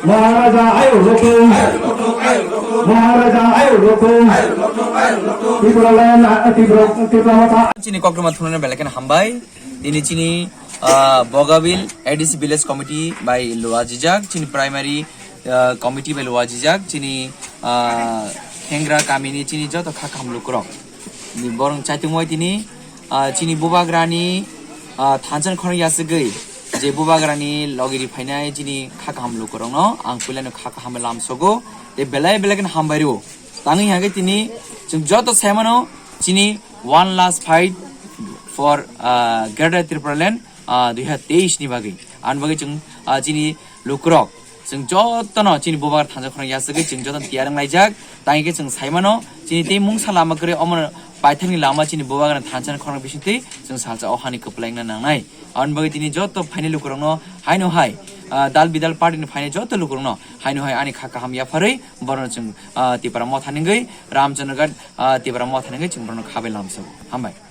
মহারাজা আয়ু রকু মহারাজা আয়ু রকু তীব্রতা চিনি কক্রমা থুনের বেলাকেন হামবাই তিনি চিনি Bagabil ADC village committee by লোয়াজিজাক চিনি প্রাইমারি কমিটি বাই লোয়াজিজাক চিনি হেংগ্রা কামিনি চিনি যত খাক হামলুকরক বরং চাইতুময় তিনি চিনি বুবাগ্रानि थानसान खर यासगै जे बुबाग्रानि लगिरि फाइनाय चिनि खाक हामलुकरक न आं पुलानो खाक हामलाम सगो ते बेलाय बेलाकेन हामबायरो तांनि हागे तिनि जों जत सायमानो चिनि one last fight for Greater Tripureland 2023 नि बागै आन बागै जों चिनि लुकरक जों जतनो चिनि बुबाग्रा थानसान खर यासगै जों जतन तियारं लायजाक तांगे जों सायमानो चिनि ते मुंसा लामागरे अमर पाइथांनि लामा चिनि बुबाग्रा थानसान खर बिसिंति जों सालजा अहानि कपलायना नांनाय आन बागै तिनि जत फाइनल लुकरनो हायनो हाय दाल बिदाल पार्टीनि फाइनल जत लुकरनो हायनो हाय आनि खाका हाम याफारै बरन जों तिपारा मथानिगै रामचन्द्रगढ़ तिपारा मथानिगै जों बरन खाबे लामसो हामबाय